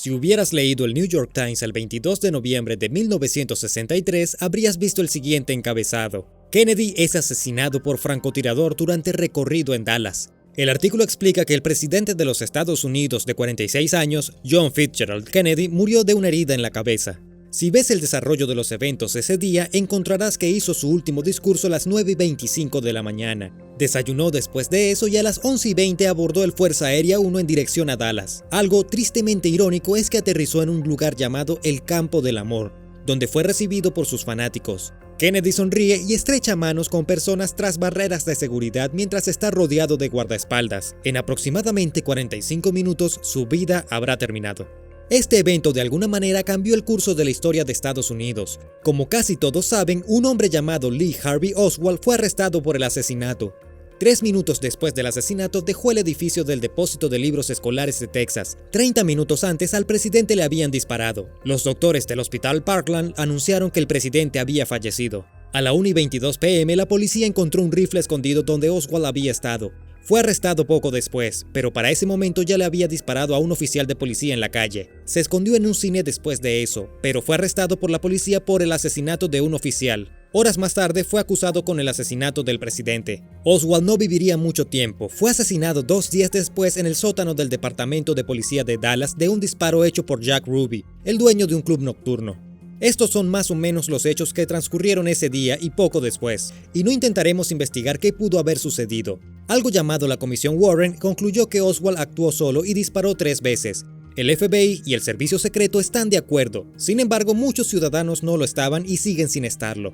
Si hubieras leído el New York Times el 22 de noviembre de 1963, habrías visto el siguiente encabezado: Kennedy es asesinado por francotirador durante recorrido en Dallas. El artículo explica que el presidente de los Estados Unidos de 46 años, John Fitzgerald Kennedy, murió de una herida en la cabeza. Si ves el desarrollo de los eventos ese día, encontrarás que hizo su último discurso a las 9:25 de la mañana. Desayunó después de eso y a las 11:20 abordó el Fuerza Aérea 1 en dirección a Dallas. Algo tristemente irónico es que aterrizó en un lugar llamado el Campo del Amor, donde fue recibido por sus fanáticos. Kennedy sonríe y estrecha manos con personas tras barreras de seguridad mientras está rodeado de guardaespaldas. En aproximadamente 45 minutos, su vida habrá terminado. Este evento de alguna manera cambió el curso de la historia de Estados Unidos. Como casi todos saben, un hombre llamado Lee Harvey Oswald fue arrestado por el asesinato. 3 minutos después del asesinato dejó el edificio del depósito de libros escolares de Texas. 30 minutos antes al presidente le habían disparado. Los doctores del Hospital Parkland anunciaron que el presidente había fallecido. A la 1:22 p.m. la policía encontró un rifle escondido donde Oswald había estado. Fue arrestado poco después, pero para ese momento ya le había disparado a un oficial de policía en la calle. Se escondió en un cine después de eso, pero fue arrestado por la policía por el asesinato de un oficial. Horas más tarde fue acusado con el asesinato del presidente. Oswald no viviría mucho tiempo. Fue asesinado 2 días después en el sótano del departamento de policía de Dallas de un disparo hecho por Jack Ruby, el dueño de un club nocturno. Estos son más o menos los hechos que transcurrieron ese día y poco después, y no intentaremos investigar qué pudo haber sucedido. Algo llamado la Comisión Warren concluyó que Oswald actuó solo y disparó 3 veces. El FBI y el Servicio Secreto están de acuerdo, sin embargo muchos ciudadanos no lo estaban y siguen sin estarlo.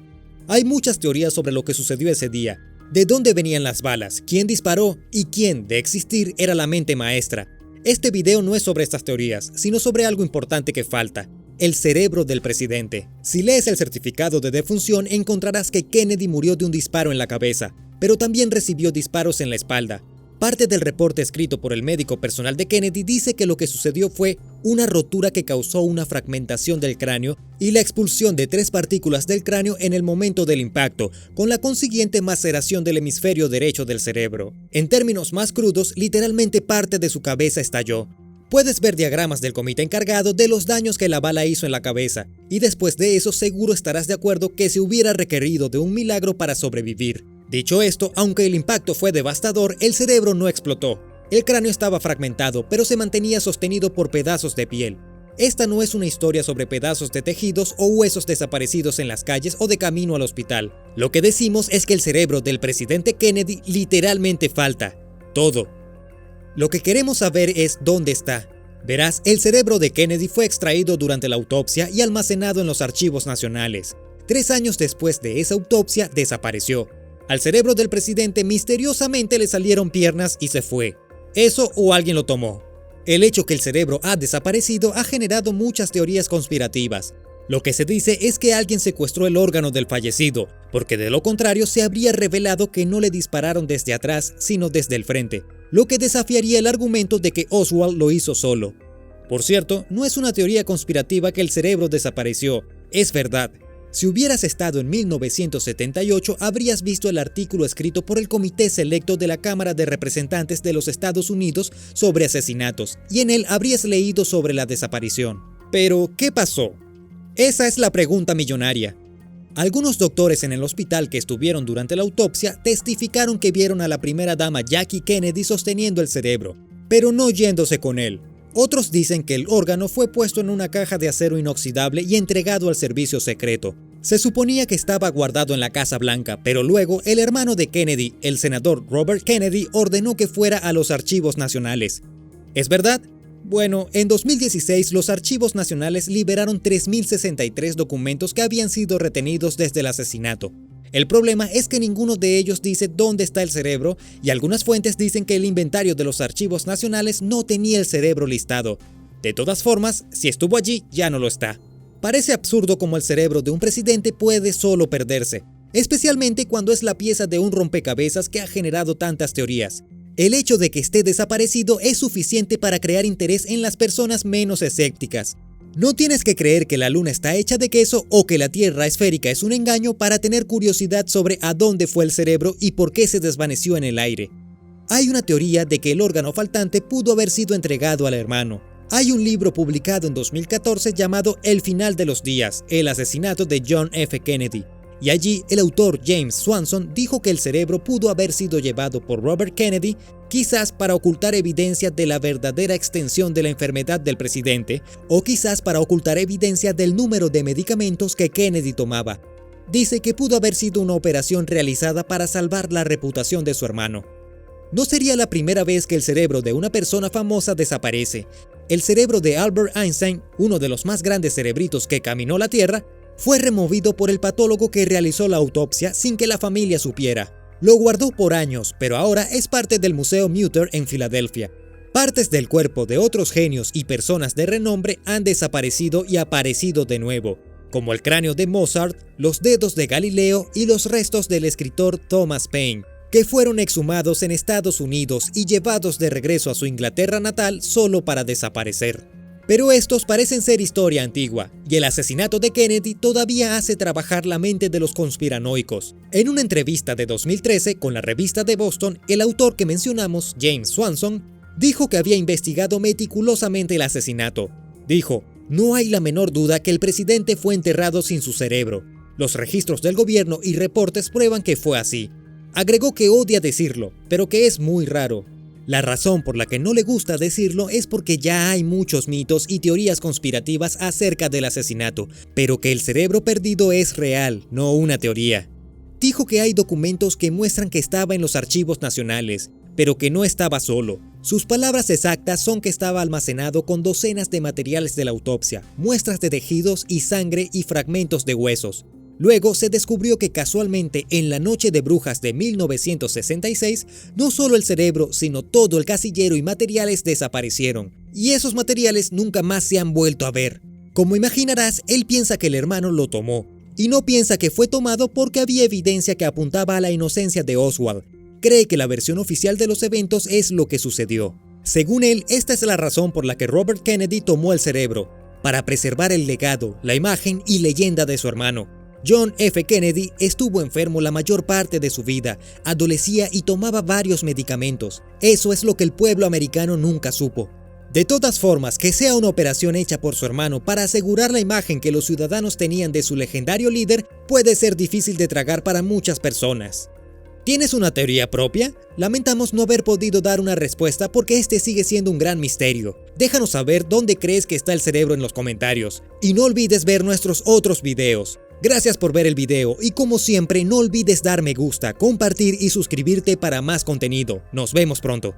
Hay muchas teorías sobre lo que sucedió ese día. ¿De dónde venían las balas? ¿Quién disparó? ¿Y quién, de existir, era la mente maestra? Este video no es sobre estas teorías, sino sobre algo importante que falta: el cerebro del presidente. Si lees el certificado de defunción, encontrarás que Kennedy murió de un disparo en la cabeza, pero también recibió disparos en la espalda. Parte del reporte escrito por el médico personal de Kennedy dice que lo que sucedió fue una rotura que causó una fragmentación del cráneo y la expulsión de 3 partículas del cráneo en el momento del impacto, con la consiguiente maceración del hemisferio derecho del cerebro. En términos más crudos, literalmente parte de su cabeza estalló. Puedes ver diagramas del comité encargado de los daños que la bala hizo en la cabeza, y después de eso seguro estarás de acuerdo que se hubiera requerido de un milagro para sobrevivir. Dicho esto, aunque el impacto fue devastador, el cerebro no explotó. El cráneo estaba fragmentado, pero se mantenía sostenido por pedazos de piel. Esta no es una historia sobre pedazos de tejidos o huesos desaparecidos en las calles o de camino al hospital. Lo que decimos es que el cerebro del presidente Kennedy literalmente falta. Todo. Lo que queremos saber es dónde está. Verás, el cerebro de Kennedy fue extraído durante la autopsia y almacenado en los archivos nacionales. 3 años después de esa autopsia, desapareció. Al cerebro del presidente misteriosamente le salieron piernas y se fue. Eso o alguien lo tomó. El hecho que el cerebro ha desaparecido ha generado muchas teorías conspirativas. Lo que se dice es que alguien secuestró el órgano del fallecido, porque de lo contrario se habría revelado que no le dispararon desde atrás, sino desde el frente, lo que desafiaría el argumento de que Oswald lo hizo solo. Por cierto, no es una teoría conspirativa que el cerebro desapareció, es verdad. Si hubieras estado en 1978, habrías visto el artículo escrito por el Comité Selecto de la Cámara de Representantes de los Estados Unidos sobre asesinatos, y en él habrías leído sobre la desaparición. Pero, ¿qué pasó? Esa es la pregunta millonaria. Algunos doctores en el hospital que estuvieron durante la autopsia testificaron que vieron a la primera dama Jackie Kennedy sosteniendo el cerebro, pero no yéndose con él. Otros dicen que el órgano fue puesto en una caja de acero inoxidable y entregado al servicio secreto. Se suponía que estaba guardado en la Casa Blanca, pero luego el hermano de Kennedy, el senador Robert Kennedy, ordenó que fuera a los archivos nacionales. ¿Es verdad? Bueno, en 2016 los archivos nacionales liberaron 3.063 documentos que habían sido retenidos desde el asesinato. El problema es que ninguno de ellos dice dónde está el cerebro, y algunas fuentes dicen que el inventario de los archivos nacionales no tenía el cerebro listado. De todas formas, si estuvo allí, ya no lo está. Parece absurdo cómo el cerebro de un presidente puede solo perderse, especialmente cuando es la pieza de un rompecabezas que ha generado tantas teorías. El hecho de que esté desaparecido es suficiente para crear interés en las personas menos escépticas. No tienes que creer que la luna está hecha de queso o que la tierra esférica es un engaño para tener curiosidad sobre a dónde fue el cerebro y por qué se desvaneció en el aire. Hay una teoría de que el órgano faltante pudo haber sido entregado al hermano. Hay un libro publicado en 2014 llamado El final de los días, el asesinato de John F. Kennedy, y allí el autor James Swanson dijo que el cerebro pudo haber sido llevado por Robert Kennedy, quizás para ocultar evidencia de la verdadera extensión de la enfermedad del presidente, o quizás para ocultar evidencia del número de medicamentos que Kennedy tomaba. Dice que pudo haber sido una operación realizada para salvar la reputación de su hermano. No sería la primera vez que el cerebro de una persona famosa desaparece. El cerebro de Albert Einstein, uno de los más grandes cerebritos que caminó la Tierra, fue removido por el patólogo que realizó la autopsia sin que la familia supiera. Lo guardó por años, pero ahora es parte del Museo Mutter en Filadelfia. Partes del cuerpo de otros genios y personas de renombre han desaparecido y aparecido de nuevo, como el cráneo de Mozart, los dedos de Galileo y los restos del escritor Thomas Paine, que fueron exhumados en Estados Unidos y llevados de regreso a su Inglaterra natal solo para desaparecer. Pero estos parecen ser historia antigua, y el asesinato de Kennedy todavía hace trabajar la mente de los conspiranoicos. En una entrevista de 2013 con la revista de Boston, el autor que mencionamos, James Swanson, dijo que había investigado meticulosamente el asesinato. Dijo: "No hay la menor duda que el presidente fue enterrado sin su cerebro. Los registros del gobierno y reportes prueban que fue así". Agregó que odia decirlo, pero que es muy raro. La razón por la que no le gusta decirlo es porque ya hay muchos mitos y teorías conspirativas acerca del asesinato, pero que el cerebro perdido es real, no una teoría. Dijo que hay documentos que muestran que estaba en los archivos nacionales, pero que no estaba solo. Sus palabras exactas son que estaba almacenado con docenas de materiales de la autopsia, muestras de tejidos y sangre y fragmentos de huesos. Luego se descubrió que casualmente en la Noche de Brujas de 1966, no solo el cerebro, sino todo el casillero y materiales desaparecieron, y esos materiales nunca más se han vuelto a ver. Como imaginarás, él piensa que el hermano lo tomó, y no piensa que fue tomado porque había evidencia que apuntaba a la inocencia de Oswald. Cree que la versión oficial de los eventos es lo que sucedió. Según él, esta es la razón por la que Robert Kennedy tomó el cerebro, para preservar el legado, la imagen y leyenda de su hermano. John F. Kennedy estuvo enfermo la mayor parte de su vida, adolecía y tomaba varios medicamentos. Eso es lo que el pueblo americano nunca supo. De todas formas, que sea una operación hecha por su hermano para asegurar la imagen que los ciudadanos tenían de su legendario líder puede ser difícil de tragar para muchas personas. ¿Tienes una teoría propia? Lamentamos no haber podido dar una respuesta porque este sigue siendo un gran misterio. Déjanos saber dónde crees que está el cerebro en los comentarios. Y no olvides ver nuestros otros videos. Gracias por ver el video y como siempre no olvides dar me gusta, compartir y suscribirte para más contenido. Nos vemos pronto.